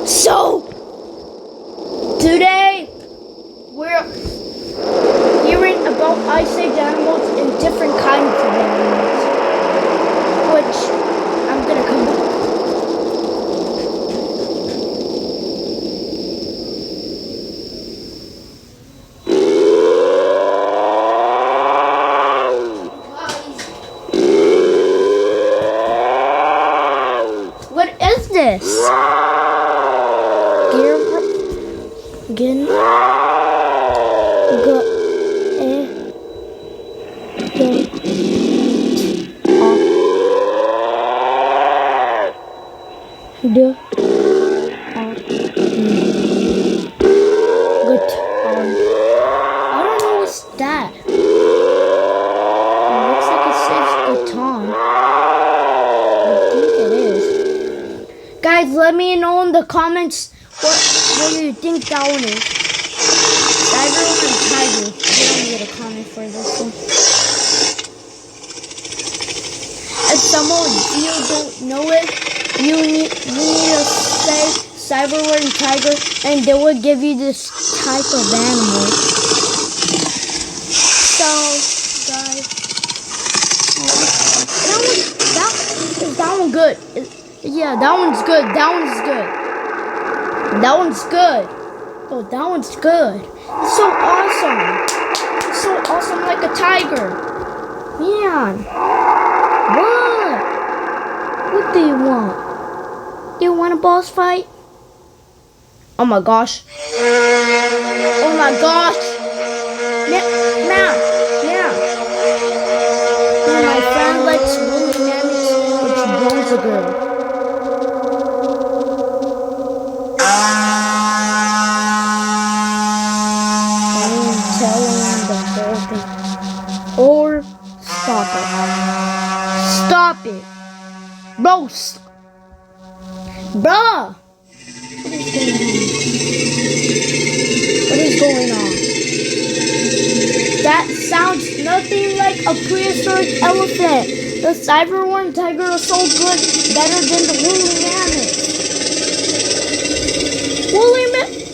So, today we're hearing about Ice Age animals and different kinds of animals, which I'm gonna come back. What is this? Again. I don't know what's that. It looks like it says guitar. I think it is. Guys, let me know in the comments what you think that one is. Tiger and Tiger. You don't need a comment for this one. If someone you don't know it, you need to say Cyberware and Tiger, and they will give you this type of animal. So, guys, that one good. Yeah, that one's good. That one's good. That one's good. Oh, that one's good. It's so awesome. It's so awesome, like a tiger. Man. What? What do you want? You want a boss fight? Oh my gosh. Oh my gosh. Now. And my friend likes woolly mammoths, which blows a girl. Or stop it. Stop it. Bro. Bruh. What is going on? That sounds nothing like a prehistoric elephant. The Cyberware Tiger is so good, better than the woolly mammoth. Woolly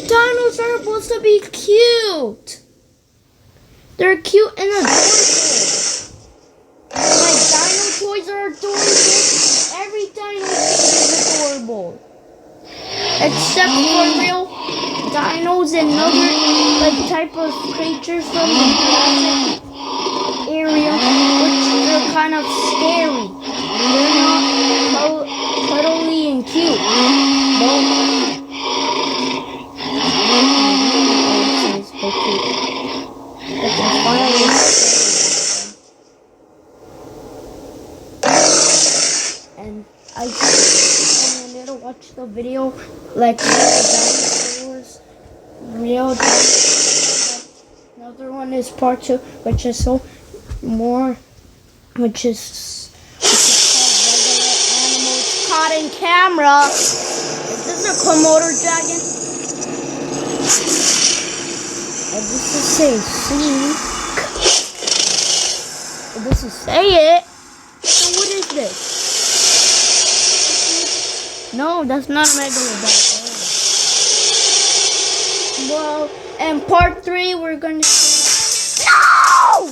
dinos are supposed to be cute. They're cute and adorable. Like dino toys are adorable. Every dino is adorable. Except for real dinos and other type of creatures from the Jurassic area, which are kind of scary. They're not cuddly and cute. And I need to watch the video like real dinosaurs. Another one is part 2, which is called regular animals caught in camera. Is this a Komodo dragon? This is say sleek. This is say it. So what is this? No, that's not a regular dog. Well, in part 3, we're going to... No!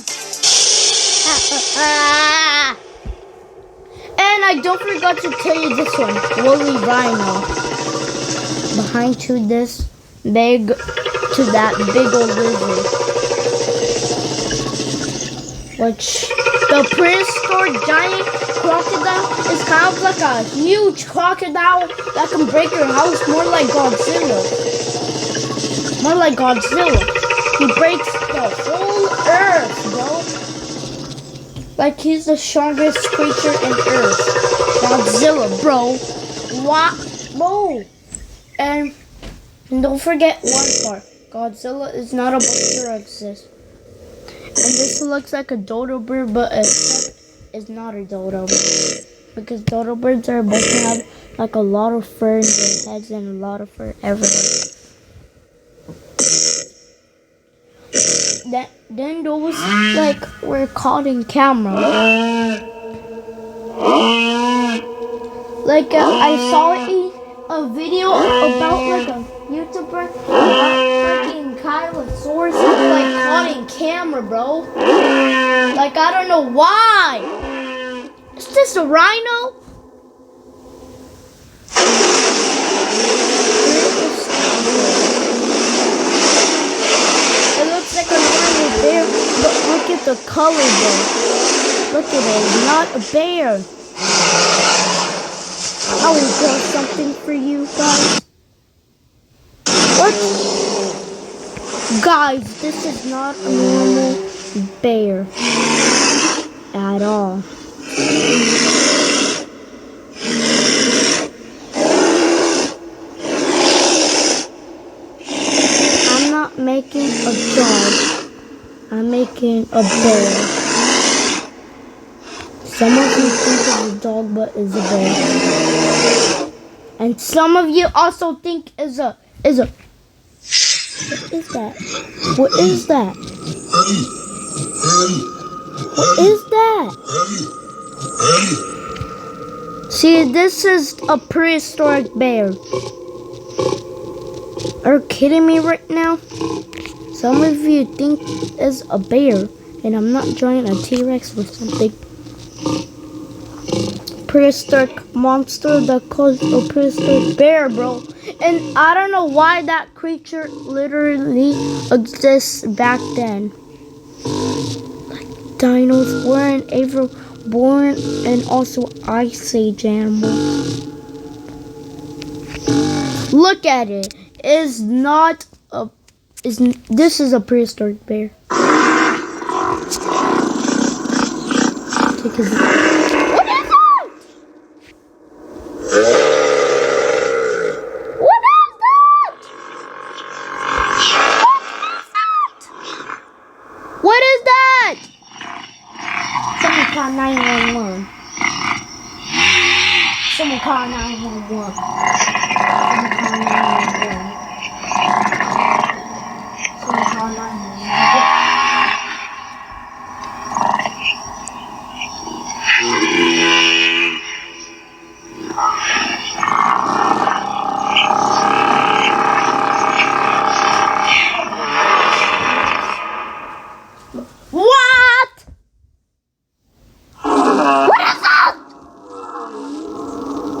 And I don't forgot to tell you this one. Woolly rhino. Behind to that big old lizard. Which the prehistoric giant crocodile is kind of like a huge crocodile that can break your house, more like Godzilla. He breaks the whole earth, bro. Like he's the strongest creature in earth. Godzilla, bro. What? Bro. And don't forget one part. Godzilla is not a monster exist. And this looks like a dodo bird, but it's not a dodo bird. Because dodo birds are supposed to have like a lot of fur in their heads and a lot of fur everywhere. Then those were caught in camera. I saw a video about Source is like caught in camera, bro. Like, I don't know why. Is this a rhino? It looks like a normal bear, but look at the color, bro. Look at it, it's not a bear. I will draw something for you guys. What? Guys, this is not a normal bear at all. I'm not making a dog. I'm making a bear. Some of you think it's a dog, but it's a bear. And some of you also think is a. What is that? What is that? What is that? See, this is a prehistoric bear. Are you kidding me right now? Some of you think it's a bear, and I'm not drawing a T-Rex or something. Prehistoric monster that caused a prehistoric bear, bro. And I don't know why that creature literally exists back then. Like dinos weren't ever born, and also Ice Age animals. Look at it. It's not a. This is a prehistoric bear. Take a look. What is that? Someone call 911. Someone call 911. Someone call 911.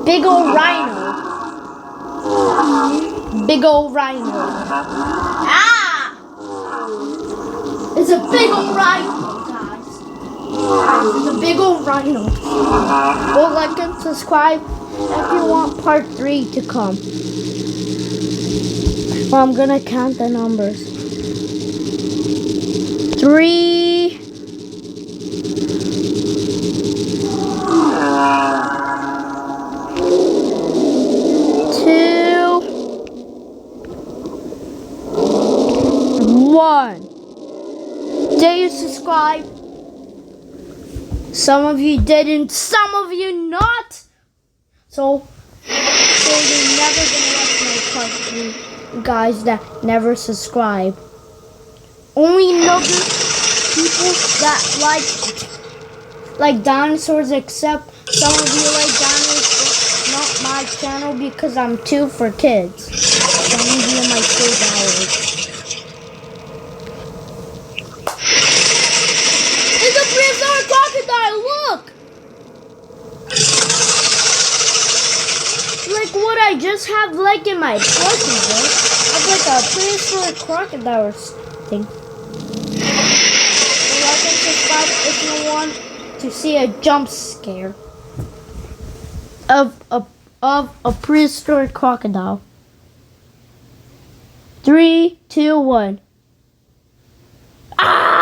Big old rhino. Big old rhino. Ah! It's a big old rhino, guys. It's a big old rhino. Go like and subscribe if you want part 3 to come. Well, I'm gonna count the numbers. 3. 2, 1. Did you subscribe? Some of you didn't, some of you not. So you're never gonna watch my part 3, guys that never subscribe. Only know people that like dinosaurs, except some of you like dinosaurs. Not my channel because I'm too for kids. Some of you might say that. It's a prehistoric crocodile, look! Like what I just have like in my plushie, bro. It's like a prehistoric crocodile thing. So like and subscribe if you want to see a jump scare of a prehistoric crocodile. 3, 2, 1. Ah!